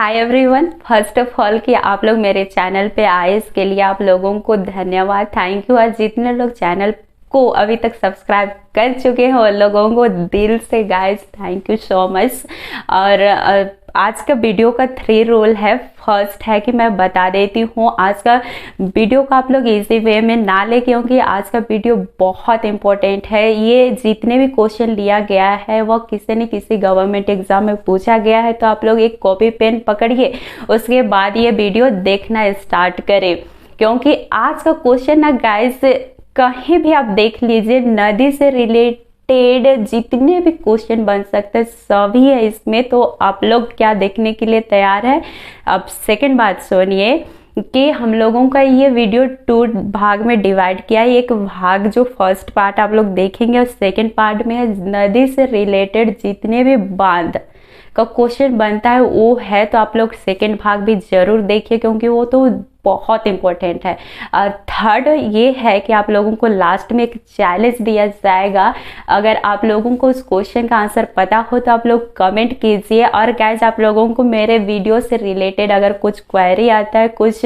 Hi everyone, first of all कि आप लोग मेरे चैनल पे आए इसके लिए आप लोगों को धन्यवाद, थैंक यू। और जितने लोग चैनल को अभी तक सब्सक्राइब कर चुके हैं उन लोगों को दिल से guys thank you so much. और आज का वीडियो का 3 रूल है। फर्स्ट है कि मैं बता देती हूँ आज का वीडियो को आप लोग इजी वे में ना ले, क्योंकि आज का वीडियो बहुत इंपॉर्टेंट है। ये जितने भी क्वेश्चन लिया गया है वो किसी न किसी गवर्नमेंट एग्जाम में पूछा गया है, तो आप लोग एक कॉपी पेन पकड़िए, उसके बाद ये वीडियो देखना स्टार्ट करें। क्योंकि आज का क्वेश्चन ना गाइस कहीं भी आप देख लीजिए, नदी से रिलेटेड जितने भी क्वेश्चन बन सकते हैं सभी है इसमें। तो आप लोग क्या देखने के लिए तैयार है? अब सेकंड बात सुनिए कि हम लोगों का ये वीडियो 2 भाग में डिवाइड किया है। एक भाग जो फर्स्ट पार्ट आप लोग देखेंगे और सेकंड पार्ट में है नदी से रिलेटेड जितने भी बांध का क्वेश्चन बनता है वो है, तो आप लोग सेकंड भाग भी जरूर देखिए क्योंकि वो तो बहुत इंपॉर्टेंट है। थर्ड ये है कि आप लोगों को लास्ट में एक चैलेंज दिया जाएगा। अगर आप लोगों को उस क्वेश्चन का आंसर पता हो तो आप लोग कमेंट कीजिए। और गाइज आप लोगों को मेरे वीडियो से रिलेटेड अगर कुछ क्वेरी आता है, कुछ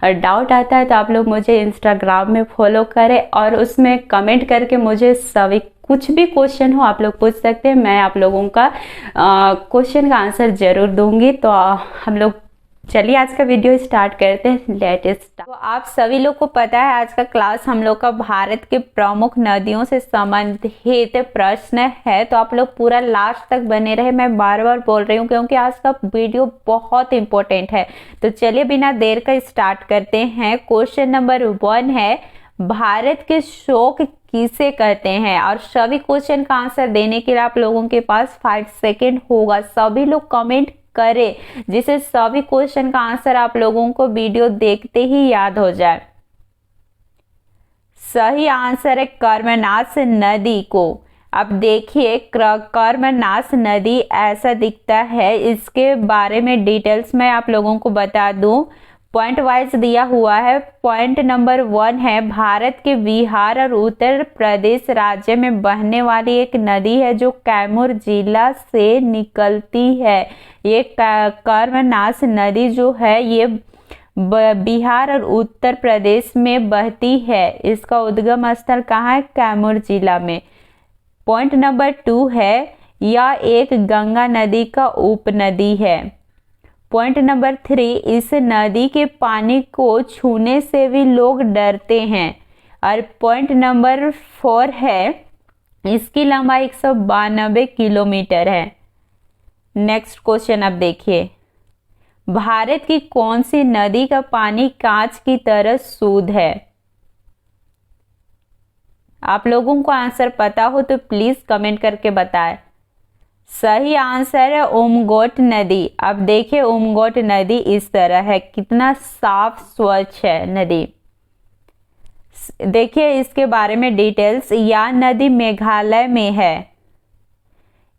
डाउट आता है, तो आप लोग मुझे इंस्टाग्राम में फॉलो करें और उसमें कमेंट करके मुझे सभी कुछ भी क्वेश्चन हो आप लोग पूछ सकते हैं। मैं आप लोगों का क्वेश्चन का आंसर जरूर दूंगी। तो हम लोग चलिए आज का वीडियो स्टार्ट करते हैं। लेटेस्ट तो आप सभी लोग को पता है आज का क्लास हम लोग का भारत के प्रमुख नदियों से संबंधित प्रश्न है, तो आप लोग पूरा लास्ट तक बने रहे। मैं बार बार बोल रही हूँ क्योंकि आज का वीडियो बहुत इंपॉर्टेंट है। तो चलिए बिना देर का स्टार्ट करते हैं। क्वेश्चन नंबर 1 है, भारत के शोक किसे कहते हैं? और सभी क्वेश्चन का आंसर देने के लिए आप लोगों के पास 5 सेकेंड होगा। सभी लोग कमेंट करें जिससे सभी क्वेश्चन का आंसर आप लोगों को वीडियो देखते ही याद हो जाए। सही आंसर है कर्मनास नदी को। अब देखिए कर्मनास नदी ऐसा दिखता है, इसके बारे में डिटेल्स मैं आप लोगों को बता दूं। पॉइंट वाइज दिया हुआ है। पॉइंट नंबर 1 है, भारत के बिहार और उत्तर प्रदेश राज्य में बहने वाली एक नदी है जो कैमूर जिला से निकलती है। ये कर्मनास नदी जो है ये बिहार और उत्तर प्रदेश में बहती है। इसका उद्गम स्थल कहाँ है? कैमूर जिला में। पॉइंट नंबर 2 है, यह एक गंगा नदी का उपनदी है। पॉइंट नंबर 3, इस नदी के पानी को छूने से भी लोग डरते हैं। और पॉइंट नंबर 4 है, इसकी लंबाई 192 किलोमीटर है। नेक्स्ट क्वेश्चन अब देखिए, भारत की कौन सी नदी का पानी कांच की तरह शुद्ध है? आप लोगों को आंसर पता हो तो प्लीज कमेंट करके बताएं। सही आंसर है उमगोट नदी। अब देखिए उमगोट नदी इस तरह है, कितना साफ स्वच्छ है नदी। देखिए इसके बारे में डिटेल्स। यह नदी मेघालय में है।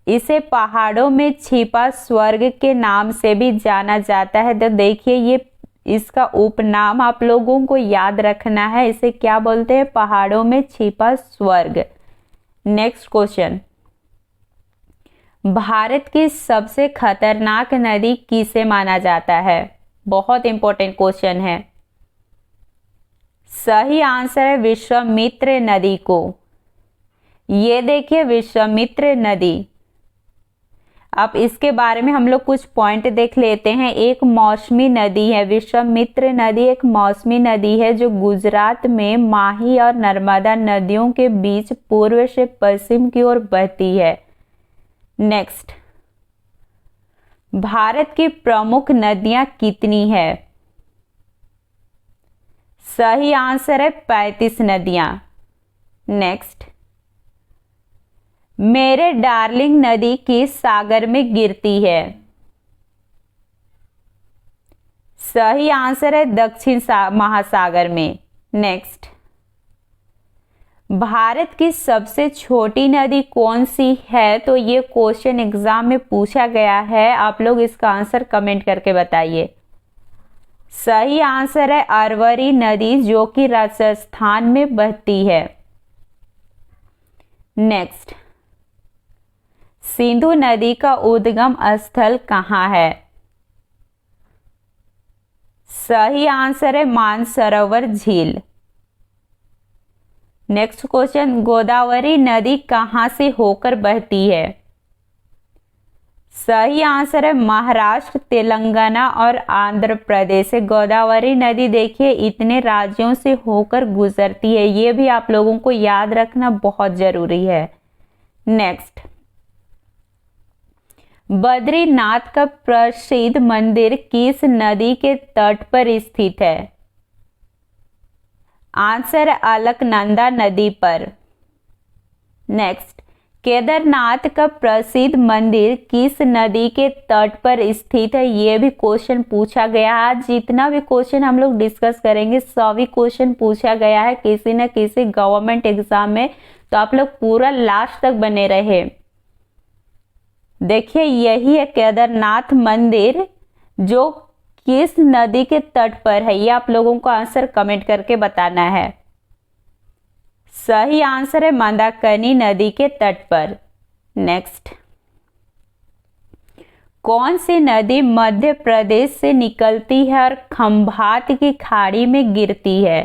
इसे पहाड़ों में छिपा स्वर्ग के नाम से भी जाना जाता है। तो देखिए ये इसका उपनाम आप लोगों को याद रखना है। इसे क्या बोलते हैं? पहाड़ों में छिपा स्वर्ग। नेक्स्ट क्वेश्चन, भारत की सबसे खतरनाक नदी किसे माना जाता है? बहुत इंपॉर्टेंट क्वेश्चन है। सही आंसर है विश्वामित्र नदी को। ये देखिए विश्वामित्र नदी। अब इसके बारे में हम लोग कुछ पॉइंट देख लेते हैं। एक मौसमी नदी है। विश्वामित्र नदी एक मौसमी नदी है जो गुजरात में माही और नर्मदा नदियों के बीच पूर्व से पश्चिम की ओर बहती है। नेक्स्ट, भारत की प्रमुख नदियां कितनी है? सही आंसर है 35 नदियां। नेक्स्ट, मेरे डार्लिंग नदी किस सागर में गिरती है? सही आंसर है दक्षिण महासागर में। नेक्स्ट, भारत की सबसे छोटी नदी कौन सी है? तो ये क्वेश्चन एग्जाम में पूछा गया है। आप लोग इसका आंसर कमेंट करके बताइए। सही आंसर है अरवरी नदी जो कि राजस्थान में बहती है। नेक्स्ट, सिंधु नदी का उद्गम स्थल कहाँ है? सही आंसर है मानसरोवर झील। नेक्स्ट क्वेश्चन, गोदावरी नदी कहां से होकर बहती है? सही आंसर है महाराष्ट्र, तेलंगाना और आंध्र प्रदेश से गोदावरी नदी देखिए इतने राज्यों से होकर गुजरती है, ये भी आप लोगों को याद रखना बहुत जरूरी है। नेक्स्ट, बद्रीनाथ का प्रसिद्ध मंदिर किस नदी के तट पर स्थित है? आंसर अलकनंदा नदी पर। नेक्स्ट, केदारनाथ का प्रसिद्ध मंदिर किस नदी के तट पर स्थित है? ये भी क्वेश्चन पूछा गया है। आज जितना भी क्वेश्चन हम लोग डिस्कस करेंगे सभी क्वेश्चन पूछा गया है किसी न किसी गवर्नमेंट एग्जाम में, तो आप लोग पूरा लास्ट तक बने रहे। देखिए यही है केदारनाथ मंदिर, जो किस नदी के तट पर है, ये आप लोगों को आंसर कमेंट करके बताना है। सही आंसर है मंदाकिनी नदी के तट पर। नेक्स्ट, कौन सी नदी मध्य प्रदेश से निकलती है और खंभात की खाड़ी में गिरती है?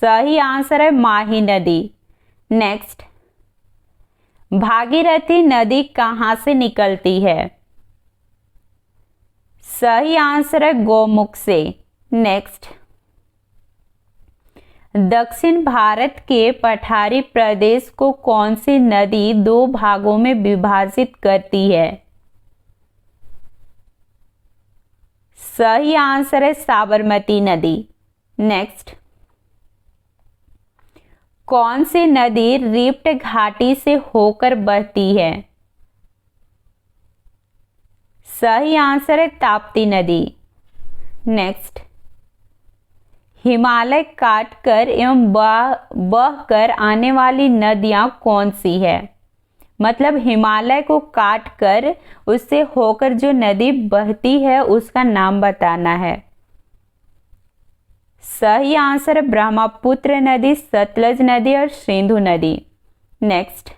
सही आंसर है माही नदी। नेक्स्ट, भागीरथी नदी कहां से निकलती है? सही आंसर है गोमुख से। नेक्स्ट, दक्षिण भारत के पठारी प्रदेश को कौन सी नदी दो भागों में विभाजित करती है? सही आंसर है साबरमती नदी। नेक्स्ट, कौन सी नदी रिफ्ट घाटी से होकर बहती है? सही आंसर है ताप्ती नदी। नेक्स्ट, हिमालय काटकर एवं बहकर आने वाली नदियां कौन सी है? मतलब हिमालय को काटकर उससे होकर जो नदी बहती है उसका नाम बताना है। सही आंसर है ब्रह्मपुत्र नदी, सतलज नदी और सिंधु नदी। नेक्स्ट,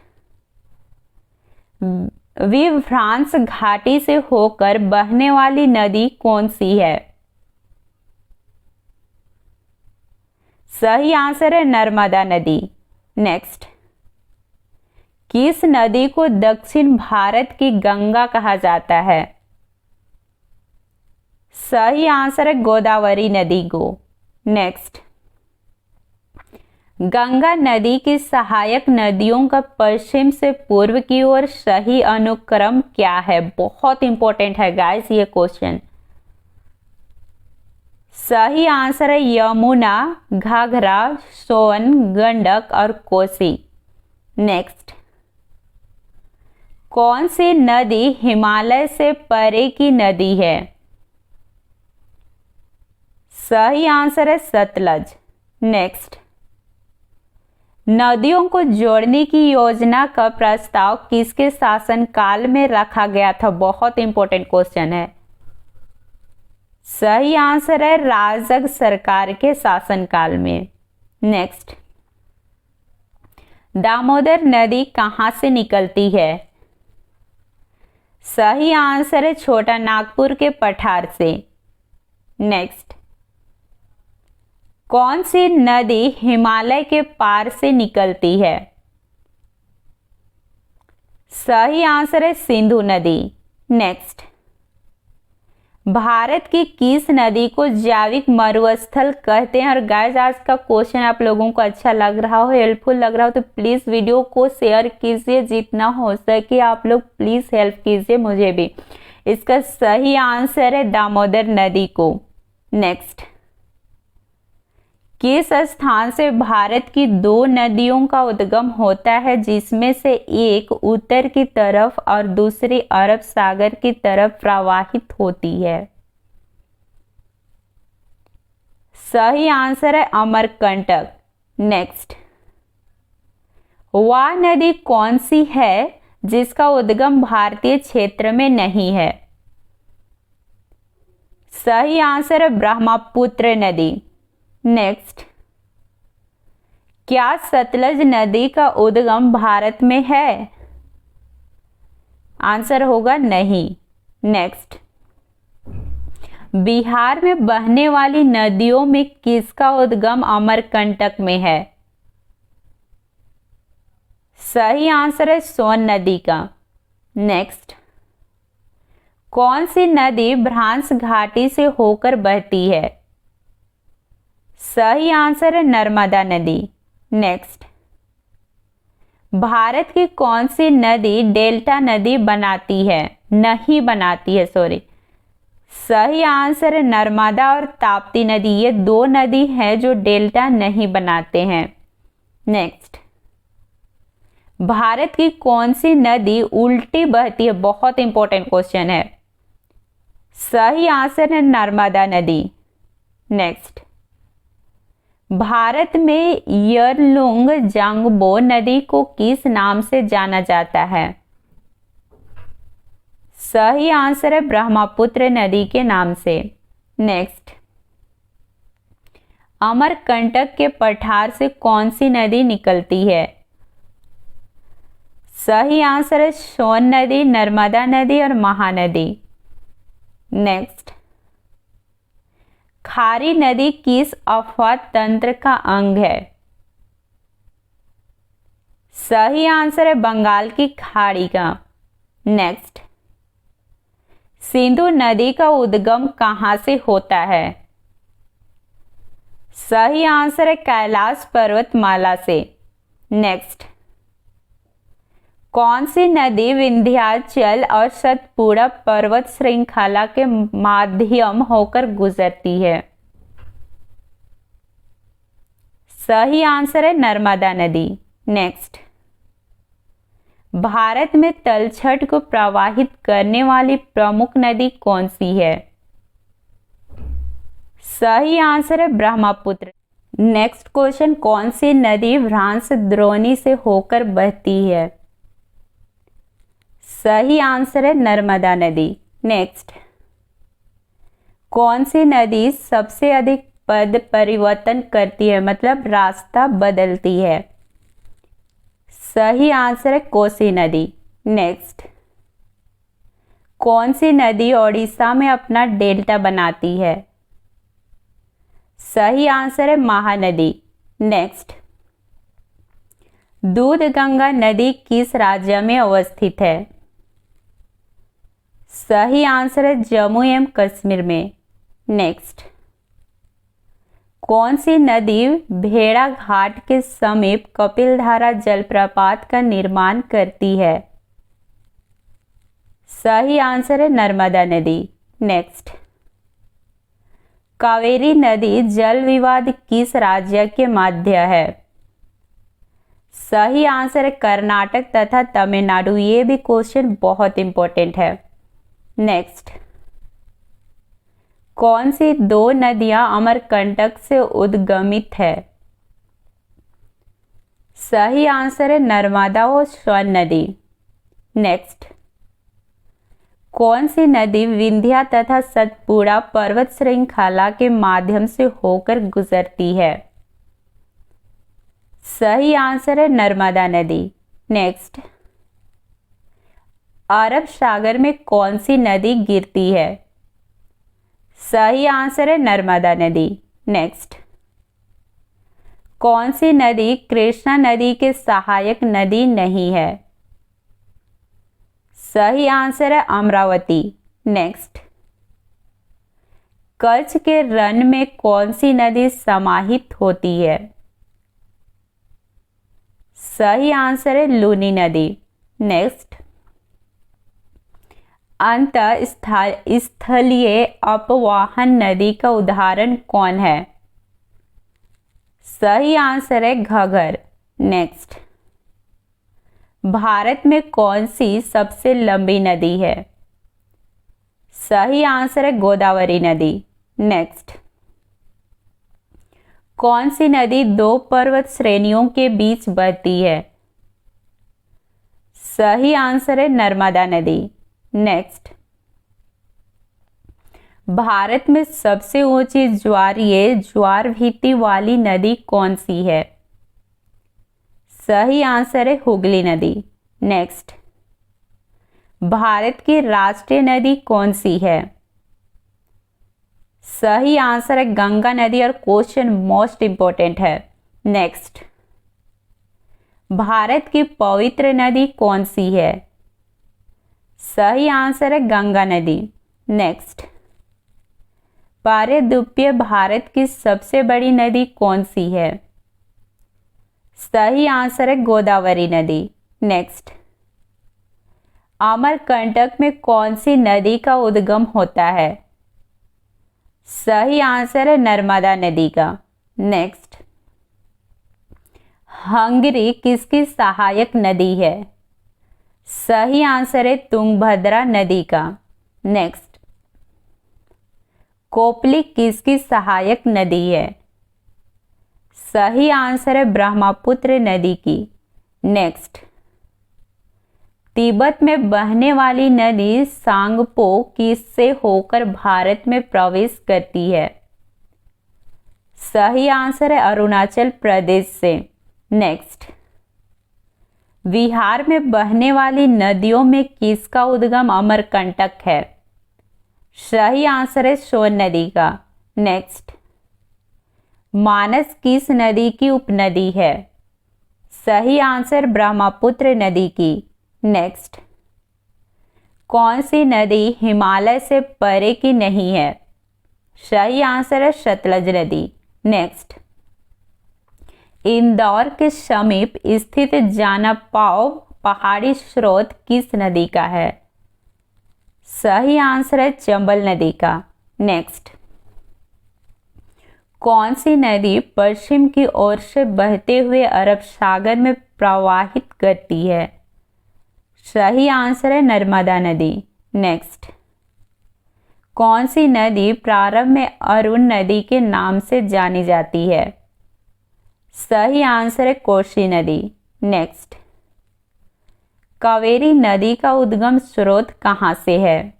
विभ्रांस घाटी से होकर बहने वाली नदी कौन सी है? सही आंसर है नर्मदा नदी। नेक्स्ट, किस नदी को दक्षिण भारत की गंगा कहा जाता है? सही आंसर है गोदावरी नदी को। नेक्स्ट, गंगा नदी की सहायक नदियों का पश्चिम से पूर्व की ओर सही अनुक्रम क्या है? बहुत इंपॉर्टेंट है गाइस ये क्वेश्चन। सही आंसर है यमुना, घाघरा, सोन, गंडक और कोसी। नेक्स्ट, कौन सी नदी हिमालय से परे की नदी है? सही आंसर है सतलज। नेक्स्ट, नदियों को जोड़ने की योजना का प्रस्ताव किसके शासनकाल में रखा गया था? बहुत इंपॉर्टेंट क्वेश्चन है। सही आंसर है राजग सरकार के शासनकाल में। नेक्स्ट, दामोदर नदी कहां से निकलती है? सही आंसर है छोटा नागपुर के पठार से। नेक्स्ट, कौन सी नदी हिमालय के पार से निकलती है? सही आंसर है सिंधु नदी। नेक्स्ट, भारत की किस नदी को जैविक मरुस्थल कहते हैं? और गाइस आज का क्वेश्चन आप लोगों को अच्छा लग रहा हो, हेल्पफुल लग रहा हो तो प्लीज वीडियो को शेयर कीजिए, जितना हो सके आप लोग प्लीज हेल्प कीजिए मुझे भी। इसका सही आंसर है दामोदर नदी को। नेक्स्ट, किस स्थान से भारत की दो नदियों का उद्गम होता है, जिसमें से एक उत्तर की तरफ और दूसरी अरब सागर की तरफ प्रवाहित होती है? सही आंसर है अमरकंटक। नेक्स्ट, वह नदी कौन सी है जिसका उद्गम भारतीय क्षेत्र में नहीं है? सही आंसर है ब्रह्मपुत्र नदी। नेक्स्ट, क्या सतलज नदी का उद्गम भारत में है? आंसर होगा नहीं। नेक्स्ट, बिहार में बहने वाली नदियों में किसका उद्गम अमरकंटक में है? सही आंसर है सोन नदी का। नेक्स्ट, कौन सी नदी भ्रांस घाटी से होकर बहती है? सही आंसर है नर्मदा नदी। नेक्स्ट, भारत की कौन सी नदी डेल्टा नदी बनाती है, नहीं बनाती है, सॉरी। सही आंसर है नर्मदा और ताप्ती नदी, ये दो नदी हैं जो डेल्टा नहीं बनाते हैं। नेक्स्ट, भारत की कौन सी नदी उल्टी बहती है? बहुत इंपॉर्टेंट क्वेश्चन है। सही आंसर है नर्मदा नदी। नेक्स्ट, भारत में यरलुंग जांगबो नदी को किस नाम से जाना जाता है? सही आंसर है ब्रह्मपुत्र नदी के नाम से। नेक्स्ट, अमरकंटक के पठार से कौन सी नदी निकलती है? सही आंसर है सोन नदी, नर्मदा नदी और महानदी। नेक्स्ट, खारी नदी किस अपवाद तंत्र का अंग है? सही आंसर है बंगाल की खाड़ी का। नेक्स्ट, सिंधु नदी का उद्गम कहां से होता है? सही आंसर है कैलाश पर्वतमाला से। नेक्स्ट, कौन सी नदी विंध्याचल और सतपुड़ा पर्वत श्रृंखला के माध्यम होकर गुजरती है? सही आंसर है नर्मदा नदी। नेक्स्ट, भारत में तलछट को प्रवाहित करने वाली प्रमुख नदी कौन सी है? सही आंसर है ब्रह्मपुत्र। नेक्स्ट क्वेश्चन, कौन सी नदी भ्रांस द्रोणी से होकर बहती है? सही आंसर है नर्मदा नदी। नेक्स्ट, कौन सी नदी सबसे अधिक पद परिवर्तन करती है, मतलब रास्ता बदलती है? सही आंसर है कोसी नदी। नेक्स्ट, कौन सी नदी ओडिशा में अपना डेल्टा बनाती है? सही आंसर है महानदी। नेक्स्ट, दूधगंगा नदी किस राज्य में अवस्थित है? सही आंसर है जम्मू एवं कश्मीर में। नेक्स्ट, कौन सी नदी भेड़ा घाट के समीप कपिलधारा जलप्रपात का निर्माण करती है? सही आंसर है नर्मदा नदी। नेक्स्ट, कावेरी नदी जल विवाद किस राज्य के मध्य है? सही आंसर है कर्नाटक तथा तमिलनाडु, ये भी क्वेश्चन बहुत इंपॉर्टेंट है। नेक्स्ट, कौन सी दो नदियां अमरकंटक से उद्गमित है? सही आंसर है नर्मदा और सोन नदी। नेक्स्ट, कौन सी नदी विंध्या तथा सतपुड़ा पर्वत श्रृंखला के माध्यम से होकर गुजरती है? सही आंसर है नर्मदा नदी। नेक्स्ट, अरब सागर में कौन सी नदी गिरती है? सही आंसर है नर्मदा नदी। नेक्स्ट, कौन सी नदी कृष्णा नदी के सहायक नदी नहीं है? सही आंसर है अमरावती। नेक्स्ट, कच्छ के रण में कौन सी नदी समाहित होती है? सही आंसर है लूनी नदी। नेक्स्ट, स्थलीय अपवाहन नदी का उदाहरण कौन है? सही आंसर है घगर। नेक्स्ट, भारत में कौन सी सबसे लंबी नदी है? सही आंसर है गोदावरी नदी। नेक्स्ट, कौन सी नदी दो पर्वत श्रेणियों के बीच बहती है? सही आंसर है नर्मदा नदी। नेक्स्ट, भारत में सबसे ऊंची ज्वारीय ज्वार भीति वाली नदी कौन सी है? सही आंसर है हुगली नदी। नेक्स्ट, भारत की राष्ट्रीय नदी कौन सी है? सही आंसर है गंगा नदी और क्वेश्चन मोस्ट इंपॉर्टेंट है। नेक्स्ट, भारत की पवित्र नदी कौन सी है? सही आंसर है गंगा नदी। नेक्स्ट, पारेद्वीपीय भारत की सबसे बड़ी नदी कौन सी है? सही आंसर है गोदावरी नदी। नेक्स्ट, अमरकंटक में कौन सी नदी का उद्गम होता है? सही आंसर है नर्मदा नदी का। नेक्स्ट, हंगरी किसकी सहायक नदी है? सही आंसर है तुंगभद्रा नदी का। नेक्स्ट, कोपली किसकी सहायक नदी है? सही आंसर है ब्रह्मपुत्र नदी की। नेक्स्ट, तिब्बत में बहने वाली नदी सांगपो किससे होकर भारत में प्रवेश करती है? सही आंसर है अरुणाचल प्रदेश से। नेक्स्ट, बिहार में बहने वाली नदियों में किसका उद्गम अमरकंटक है? सही आंसर है सोन नदी का। नेक्स्ट, मानस किस नदी की उपनदी है? सही आंसर ब्रह्मपुत्र नदी की। नेक्स्ट, कौन सी नदी हिमालय से परे की नहीं है? सही आंसर है सतलज नदी। नेक्स्ट, इंदौर के समीप स्थित जानापाव पहाड़ी स्रोत किस नदी का है? सही आंसर है चंबल नदी का। नेक्स्ट, कौन सी नदी पश्चिम की ओर से बहते हुए अरब सागर में प्रवाहित करती है? सही आंसर है नर्मदा नदी। नेक्स्ट, कौन सी नदी प्रारंभ में अरुण नदी के नाम से जानी जाती है? सही आंसर है कोसी नदी। नेक्स्ट, कावेरी नदी का उद्गम स्रोत कहाँ से है?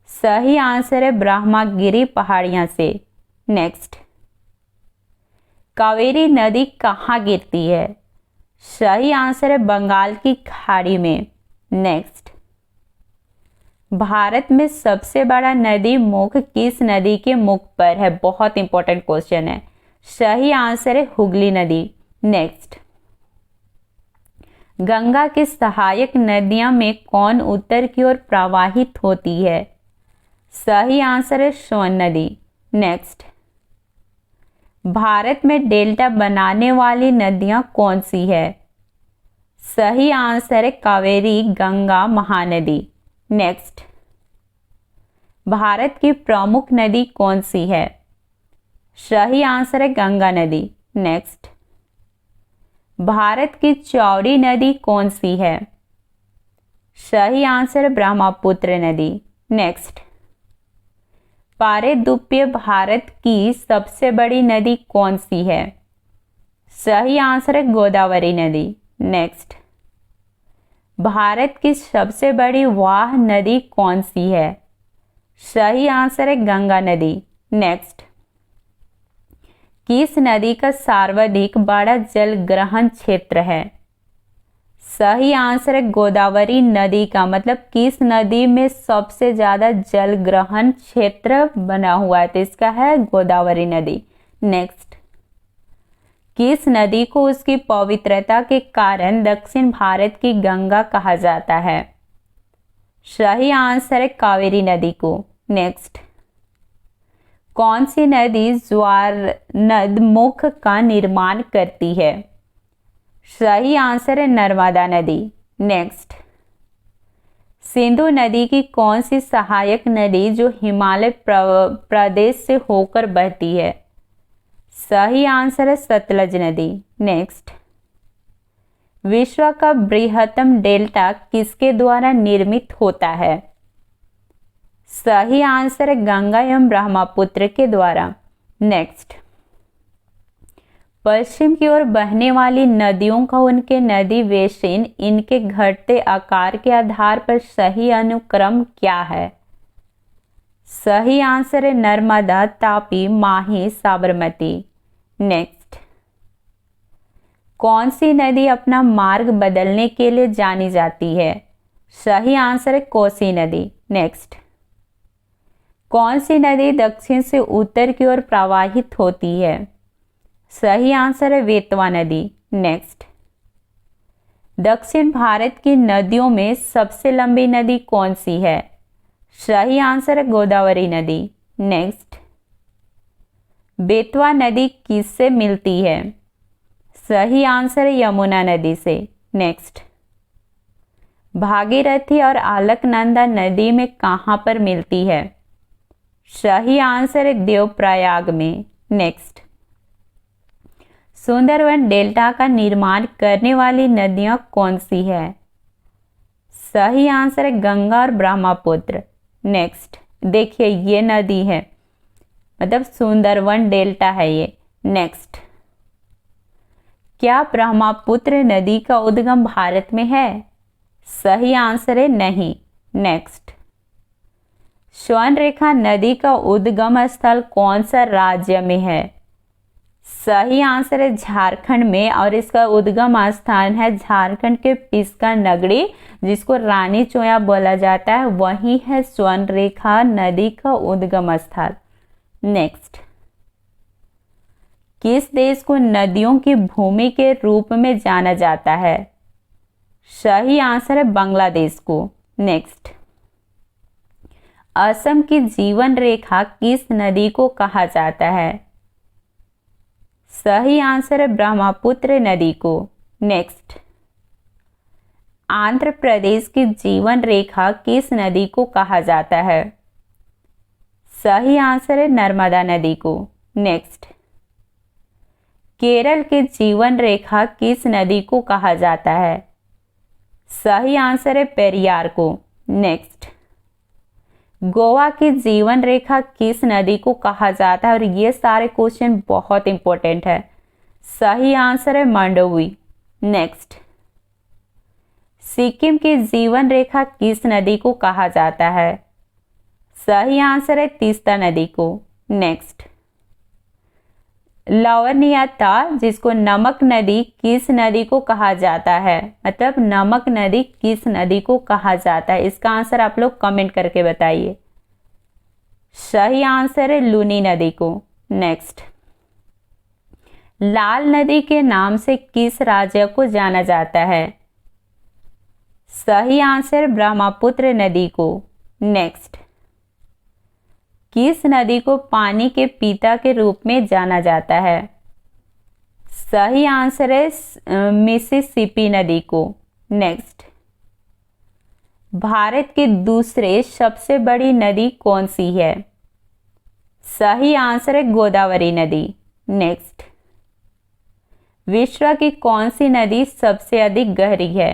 सही आंसर है ब्रह्मगिरी पहाड़ियां से। नेक्स्ट, कावेरी नदी कहाँ गिरती है? सही आंसर है बंगाल की खाड़ी में। नेक्स्ट, भारत में सबसे बड़ा नदी मुख किस नदी के मुख पर है? बहुत इंपॉर्टेंट क्वेश्चन है। सही आंसर है हुगली नदी। नेक्स्ट, गंगा की सहायक नदियों में कौन उत्तर की ओर प्रवाहित होती है? सही आंसर है सोन नदी। नेक्स्ट, भारत में डेल्टा बनाने वाली नदियां कौन सी है? सही आंसर है कावेरी गंगा महानदी। नेक्स्ट, भारत की प्रमुख नदी कौन सी है? सही आंसर है गंगा नदी। नेक्स्ट, भारत की चौड़ी नदी कौन सी है? सही आंसर है ब्रह्मपुत्र नदी। नेक्स्ट, पारेद्वीपीय भारत की सबसे बड़ी नदी कौन सी है? सही आंसर है गोदावरी नदी। नेक्स्ट, भारत की सबसे बड़ी वाह नदी कौन सी है? सही आंसर है गंगा नदी। नेक्स्ट, किस नदी का सर्वाधिक बड़ा जल ग्रहण क्षेत्र है? सही आंसर है गोदावरी नदी का। मतलब किस नदी में सबसे ज्यादा जल ग्रहण क्षेत्र बना हुआ है? तो इसका है गोदावरी नदी। नेक्स्ट, किस नदी को उसकी पवित्रता के कारण दक्षिण भारत की गंगा कहा जाता है? सही आंसर है कावेरी नदी को। नेक्स्ट, कौन सी नदी ज्वार नद मुख का निर्माण करती है? सही आंसर है नर्मदा नदी। नेक्स्ट, सिंधु नदी की कौन सी सहायक नदी जो हिमालय प्रदेश से होकर बहती है? सही आंसर है सतलज नदी। नेक्स्ट, विश्व का बृहत्तम डेल्टा किसके द्वारा निर्मित होता है? सही आंसर है गंगा एवं ब्रह्मपुत्र के द्वारा। नेक्स्ट, पश्चिम की ओर बहने वाली नदियों का उनके नदी बेसिन इनके घटते आकार के आधार पर सही अनुक्रम क्या है? सही आंसर है नर्मदा, तापी, माही, साबरमती। नेक्स्ट, कौन सी नदी अपना मार्ग बदलने के लिए जानी जाती है? सही आंसर है कोसी नदी। नेक्स्ट, कौन सी नदी दक्षिण से उत्तर की ओर प्रवाहित होती है? सही आंसर है बेतवा नदी। नेक्स्ट, दक्षिण भारत की नदियों में सबसे लंबी नदी कौन सी है? सही आंसर है गोदावरी नदी। नेक्स्ट, बेतवा नदी किससे मिलती है? सही आंसर है यमुना नदी से। नेक्स्ट, भागीरथी और अलकनंदा नदी में कहाँ पर मिलती है? सही आंसर है देवप्रयाग में। नेक्स्ट, सुंदरवन डेल्टा का निर्माण करने वाली नदियां कौन सी है? सही आंसर है गंगा और ब्रह्मपुत्र। नेक्स्ट, देखिए ये नदी है, मतलब सुंदरवन डेल्टा है ये। नेक्स्ट, क्या ब्रह्मपुत्र नदी का उद्गम भारत में है? सही आंसर है नहीं। नेक्स्ट, स्वर्णरेखा नदी का उद्गम स्थल कौन सा राज्य में है? सही आंसर है झारखंड में, और इसका उद्गम स्थान है झारखंड के पिस्का नगरी, जिसको रानी चोया बोला जाता है, वही है स्वर्णरेखा नदी का उद्गम स्थल। नेक्स्ट, किस देश को नदियों की भूमि के रूप में जाना जाता है? सही आंसर है बांग्लादेश को। नेक्स्ट, असम की जीवन रेखा किस नदी को कहा जाता है? सही आंसर है ब्रह्मपुत्र नदी को। नेक्स्ट, आंध्र प्रदेश की जीवन रेखा किस नदी को कहा जाता है? सही आंसर है नर्मदा नदी को। नेक्स्ट, केरल की जीवन रेखा किस नदी को कहा जाता है? सही आंसर है पेरियार को। नेक्स्ट, गोवा की जीवन रेखा किस नदी को कहा जाता है? और ये सारे क्वेश्चन बहुत इंपॉर्टेंट है। सही आंसर है मांडोवी। नेक्स्ट, सिक्किम की जीवन रेखा किस नदी को कहा जाता है? सही आंसर है तीस्ता नदी को। नेक्स्ट, लवणीयता जिसको नमक नदी किस नदी को कहा जाता है? मतलब नमक नदी किस नदी को कहा जाता है? इसका आंसर आप लोग कमेंट करके बताइए। सही आंसर है लूनी नदी को। नेक्स्ट, लाल नदी के नाम से किस राज्य को जाना जाता है? सही आंसर ब्रह्मपुत्र नदी को। नेक्स्ट, किस नदी को पानी के पिता के रूप में जाना जाता है? सही आंसर है मिसिसिपी नदी को। नेक्स्ट, भारत की दूसरे सबसे बड़ी नदी कौन सी है? सही आंसर है गोदावरी नदी। नेक्स्ट, विश्व की कौन सी नदी सबसे अधिक गहरी है?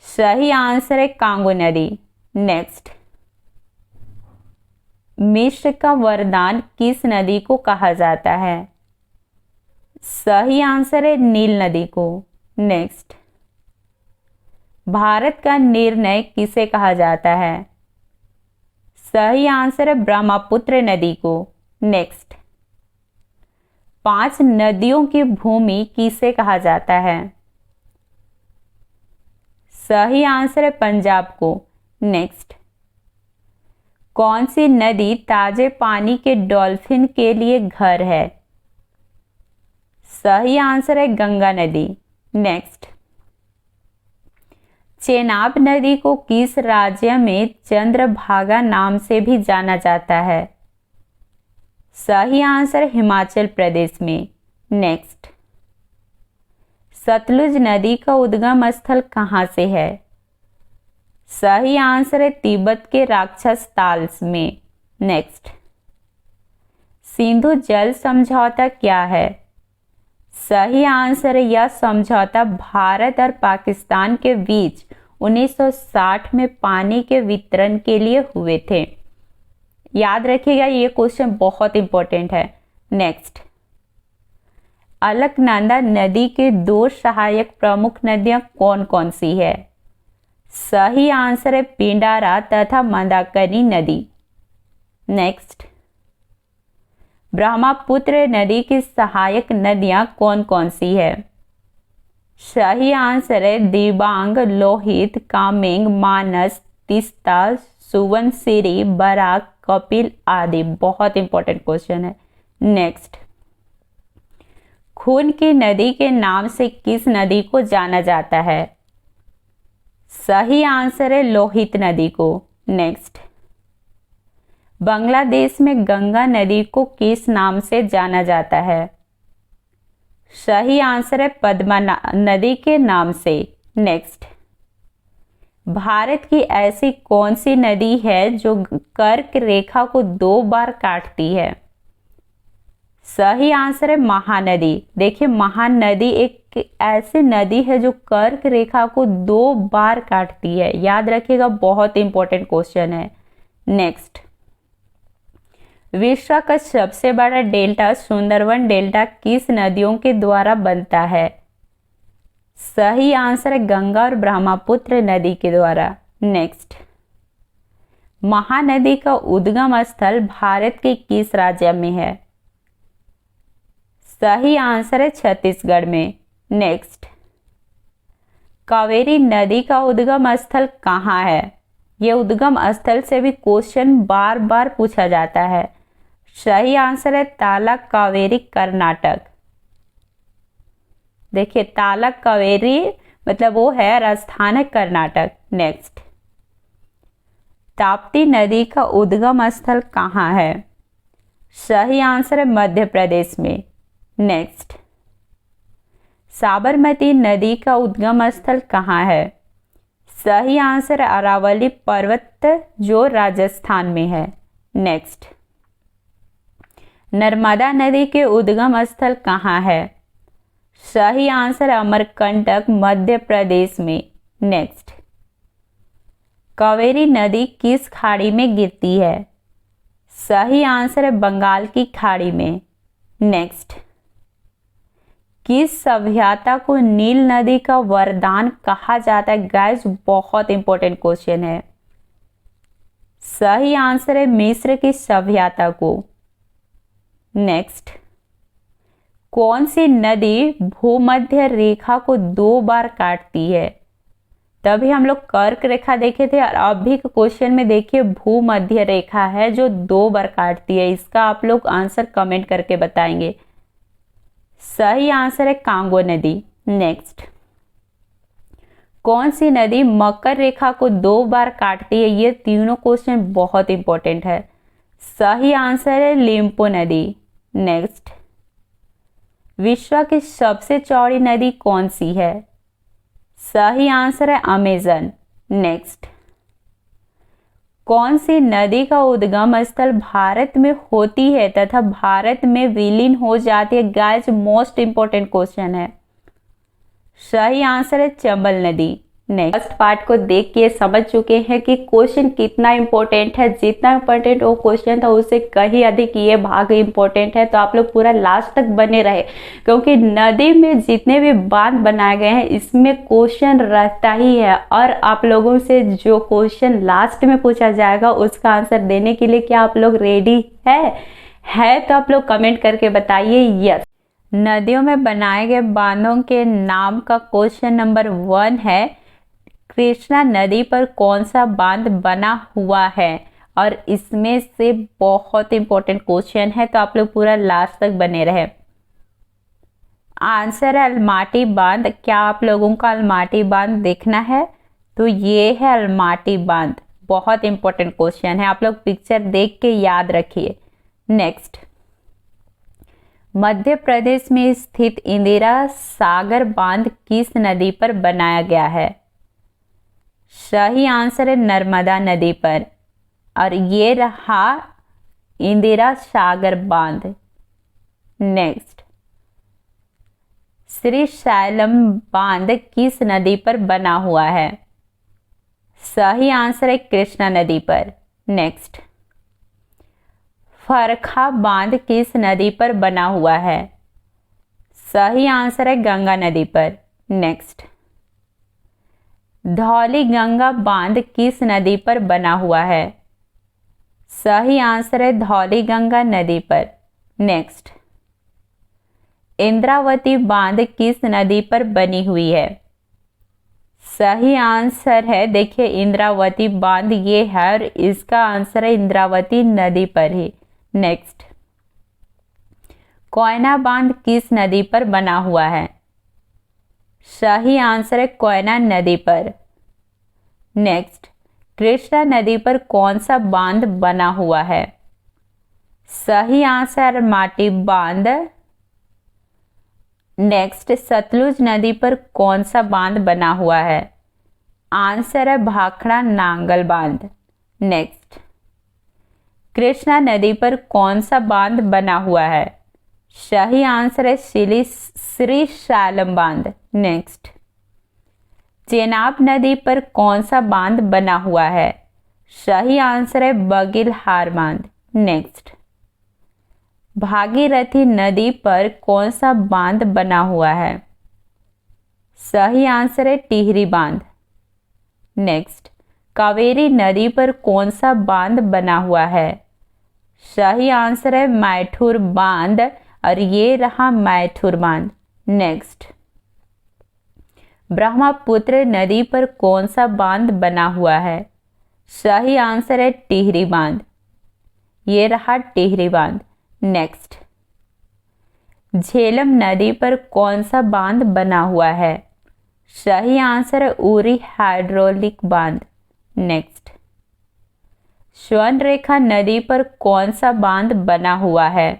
सही आंसर है कांगो नदी। नेक्स्ट, मिस्र का वरदान किस नदी को कहा जाता है? सही आंसर है नील नदी को। नेक्स्ट, भारत का निर्णय किसे कहा जाता है? सही आंसर है ब्रह्मपुत्र नदी को। नेक्स्ट, 5 नदियों की भूमि किसे कहा जाता है? सही आंसर है पंजाब को। नेक्स्ट, कौन सी नदी ताजे पानी के डॉल्फिन के लिए घर है? सही आंसर है गंगा नदी। नेक्स्ट, चेनाब नदी को किस राज्य में चंद्रभागा नाम से भी जाना जाता है? सही आंसर हिमाचल प्रदेश में। नेक्स्ट, सतलुज नदी का उद्गम स्थल कहाँ से है? सही आंसर है तिब्बत के राक्षस ताल्स में। नेक्स्ट, सिंधु जल समझौता क्या है? सही आंसर है यह समझौता भारत और पाकिस्तान के बीच 1960 में पानी के वितरण के लिए हुए थे। याद रखिएगा, ये क्वेश्चन बहुत इंपॉर्टेंट है। नेक्स्ट, अलकनंदा नदी के 2 सहायक प्रमुख नदियां कौन कौन सी है? सही आंसर है पिंडारा तथा मंदाकिनी नदी। नेक्स्ट, ब्रह्मपुत्र नदी की सहायक नदियां कौन कौन सी है? सही आंसर है दिबांग, लोहित, कामेंग, मानस, तीस्ता, सुवनसिरी, बराक, कपिल आदि। बहुत इंपॉर्टेंट क्वेश्चन है। नेक्स्ट, खून की नदी के नाम से किस नदी को जाना जाता है? सही आंसर है लोहित नदी को। नेक्स्ट, बांग्लादेश में गंगा नदी को किस नाम से जाना जाता है? सही आंसर है पद्मा नदी के नाम से। नेक्स्ट, भारत की ऐसी कौन सी नदी है जो कर्क रेखा को 2 बार काटती है? सही आंसर है महानदी। देखिए, महानदी एक ऐसी नदी है जो कर्क रेखा को 2 बार काटती है। याद रखिएगा, बहुत इंपॉर्टेंट क्वेश्चन है। नेक्स्ट, विश्व का सबसे बड़ा डेल्टा सुंदरवन डेल्टा किस नदियों के द्वारा बनता है? सही आंसर है गंगा और ब्रह्मपुत्र नदी के द्वारा। नेक्स्ट, महानदी का उद्गम स्थल भारत के किस राज्य में है? सही आंसर है छत्तीसगढ़ में। नेक्स्ट, कावेरी नदी का उद्गम स्थल कहाँ है? यह उद्गम स्थल से भी क्वेश्चन बार बार पूछा जाता है। सही आंसर है तालक कावेरी, कर्नाटक। देखिए, तालक कावेरी मतलब वो है राजस्थान है, कर्नाटक। नेक्स्ट, ताप्ती नदी का उद्गम स्थल कहाँ है? सही आंसर है मध्य प्रदेश में। नेक्स्ट, साबरमती नदी का उद्गम स्थल कहाँ है? सही आंसर है अरावली पर्वत जो राजस्थान में है। नेक्स्ट, नर्मदा नदी के उद्गम स्थल कहाँ है? सही आंसर अमरकंटक, मध्य प्रदेश में। नेक्स्ट, कावेरी नदी किस खाड़ी में गिरती है? सही आंसर है बंगाल की खाड़ी में। नेक्स्ट, किस सभ्यता को नील नदी का वरदान कहा जाता है? गाइस, बहुत इंपॉर्टेंट क्वेश्चन है। सही आंसर है मिस्र की सभ्यता को। नेक्स्ट, कौन सी नदी भूमध्य रेखा को 2 बार काटती है? तभी हम लोग कर्क रेखा देखे थे और अभी के क्वेश्चन में देखिए भूमध्य रेखा है जो 2 बार काटती है। इसका आप लोग आंसर कमेंट करके बताएंगे। सही आंसर है कांगो नदी। नेक्स्ट, कौन सी नदी मकर रेखा को 2 बार काटती है? ये तीनों क्वेश्चन बहुत इंपॉर्टेंट है। सही आंसर है लिम्पो नदी। नेक्स्ट, विश्व की सबसे चौड़ी नदी कौन सी है? सही आंसर है अमेजन। नेक्स्ट, कौन सी नदी का उद्गम स्थल भारत में होती है तथा भारत में विलीन हो जाती है? गाइस, मोस्ट इंपॉर्टेंट क्वेश्चन है। सही आंसर है चंबल नदी। नेक्स्ट पार्ट को देख के समझ चुके हैं कि क्वेश्चन कितना इंपॉर्टेंट है। जितना इंपॉर्टेंट वो क्वेश्चन था उससे कहीं अधिक ये भाग इंपॉर्टेंट है। तो आप लोग पूरा लास्ट तक बने रहे, क्योंकि नदी में जितने भी बांध बनाए गए हैं इसमें क्वेश्चन रहता ही है। और आप लोगों से जो क्वेश्चन लास्ट में पूछा जाएगा उसका आंसर देने के लिए क्या आप लोग रेडी है तो आप लोग कमेंट करके बताइए यस। नदियों में बनाए गए बांधों के नाम का क्वेश्चन नंबर 1 है, कृष्णा नदी पर कौन सा बांध बना हुआ है? और इसमें से बहुत इंपॉर्टेंट क्वेश्चन है, तो आप लोग पूरा लास्ट तक बने रहे। आंसर है अलमाटी बांध। क्या आप लोगों को अलमाटी बांध देखना है? तो ये है अलमाटी बांध। बहुत इंपॉर्टेंट क्वेश्चन है, आप लोग पिक्चर देख के याद रखिए। नेक्स्ट, मध्य प्रदेश में स्थित इंदिरा सागर बांध किस नदी पर बनाया गया है? सही आंसर है नर्मदा नदी पर। और ये रहा इंदिरा सागर बांध। नेक्स्ट, श्री शैलम बांध किस नदी पर बना हुआ है? सही आंसर है कृष्णा नदी पर। नेक्स्ट, फरखा बांध किस नदी पर बना हुआ है? सही आंसर है गंगा नदी पर। नेक्स्ट, धौली गंगा बांध किस नदी पर बना हुआ है? सही आंसर है धौली गंगा नदी पर। नेक्स्ट, इंद्रावती बांध किस नदी पर बनी हुई है? सही आंसर है देखिए इंद्रावती बांध ये है और इसका आंसर है इंद्रावती नदी पर ही। नेक्स्ट, कोयना बांध किस नदी पर बना हुआ है? सही आंसर है कोयना नदी पर। नेक्स्ट, कृष्णा नदी पर कौन सा बांध बना हुआ है? सही आंसर माटी बांध। नेक्स्ट, सतलुज नदी पर कौन सा बांध बना हुआ है? आंसर है भाखड़ा नांगल बांध। नेक्स्ट, कृष्णा नदी पर कौन सा बांध बना हुआ है? सही आंसर है श्री शालम बांध। नेक्स्ट, चेनाब नदी पर कौन सा बांध बना हुआ है? सही आंसर है बगिलहार बांध। नेक्स्ट, भागीरथी नदी पर कौन सा बांध बना हुआ है? सही आंसर है टिहरी बांध। नेक्स्ट, कावेरी नदी पर कौन सा बांध बना हुआ है? सही आंसर है मैथुर बांध और ये रहा मैथुर बांध। नेक्स्ट, ब्रह्मपुत्र नदी पर कौन सा बांध बना हुआ है? सही आंसर है टिहरी बांध। ये रहा टिहरी बांध। नेक्स्ट, झेलम नदी पर कौन सा बांध बना हुआ है? सही आंसर है उरी हाइड्रोलिक बांध। नेक्स्ट, स्वर्णरेखा नदी पर कौन सा बांध बना हुआ है?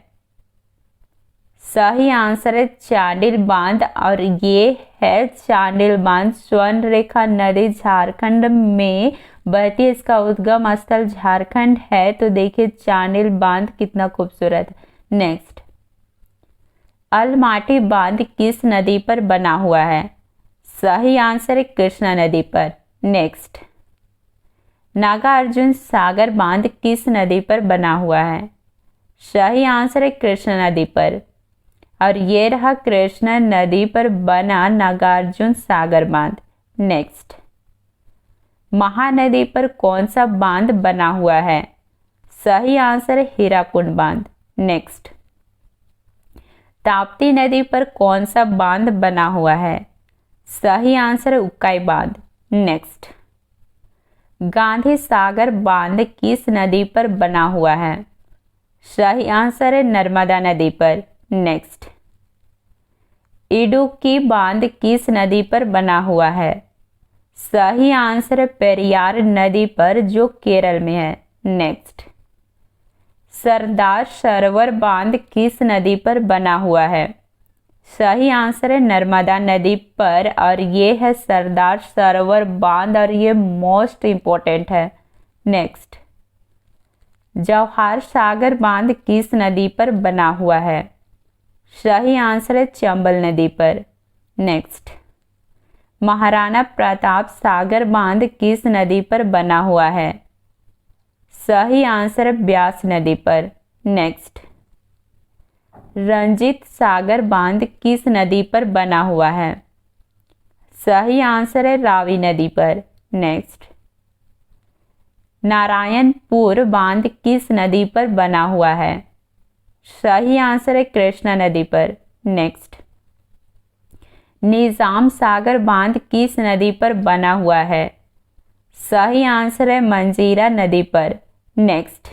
सही आंसर है चांडिल बांध और ये है चांडिल बांध। स्वर्णरेखा नदी झारखंड में बहती है, इसका उद्गम स्थल झारखंड है। तो देखिए चांडिल बांध कितना खूबसूरत है। नेक्स्ट, अलमाटी बांध किस नदी पर बना हुआ है? सही आंसर है कृष्णा नदी पर। नेक्स्ट, नागार्जुन सागर बांध किस नदी पर बना हुआ है? सही आंसर है कृष्णा नदी पर और ये रहा कृष्णा नदी पर बना नागार्जुन सागर बांध। नेक्स्ट, महानदी पर कौन सा बांध बना हुआ है? सही आंसर है हीराकुंड बांध। नेक्स्ट, ताप्ती नदी पर कौन सा बांध बना हुआ है? सही आंसर है उक्काई बांध। नेक्स्ट, गांधी सागर बांध किस नदी पर बना हुआ है? सही आंसर है नर्मदा नदी पर। नेक्स्ट, इडुक्की बांध किस नदी पर बना हुआ है? सही आंसर है पेरियार नदी पर जो केरल में है। नेक्स्ट, सरदार सरोवर बांध किस नदी पर बना हुआ है? सही आंसर है नर्मदा नदी पर और ये है सरदार सरोवर बांध और ये मोस्ट इम्पोर्टेंट है। नेक्स्ट, जवाहर सागर बांध किस नदी पर बना हुआ है? सही आंसर है चंबल नदी पर। नेक्स्ट, महाराणा प्रताप सागर बांध किस नदी पर बना हुआ है? सही आंसर है ब्यास नदी पर। नेक्स्ट, रंजीत सागर बांध किस नदी पर बना हुआ है? सही आंसर है रावी नदी पर। नेक्स्ट, नारायणपुर बांध किस नदी पर बना हुआ है? सही आंसर है कृष्णा नदी पर। नेक्स्ट, निजाम सागर बांध किस नदी पर बना हुआ है? सही आंसर है मंजीरा नदी पर। नेक्स्ट,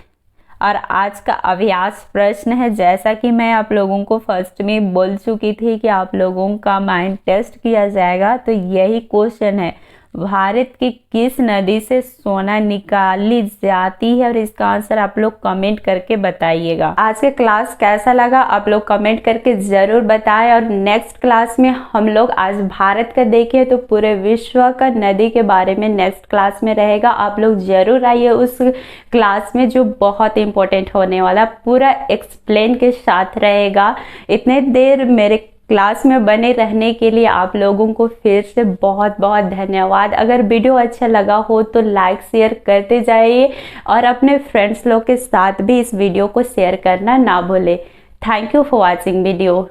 और आज का अभ्यास प्रश्न है, जैसा कि मैं आप लोगों को फर्स्ट में बोल चुकी थी कि आप लोगों का माइंड टेस्ट किया जाएगा, तो यही क्वेश्चन है, भारत की किस नदी से सोना निकाली जाती है? और इसका आंसर आप लोग कमेंट करके बताइएगा। आज के क्लास कैसा लगा आप लोग कमेंट करके जरूर बताएं। और नेक्स्ट क्लास में हम लोग आज भारत का देखें तो पूरे विश्व का नदी के बारे में नेक्स्ट क्लास में रहेगा। आप लोग जरूर आइए उस क्लास में जो बहुत इंपॉर्टेंट होने वाला, पूरा एक्सप्लेन के साथ रहेगा। इतने देर मेरे क्लास में बने रहने के लिए आप लोगों को फिर से बहुत बहुत धन्यवाद। अगर वीडियो अच्छा लगा हो तो लाइक शेयर करते जाइए और अपने फ्रेंड्स लोग के साथ भी इस वीडियो को शेयर करना ना भूलें। Thank you for watching video.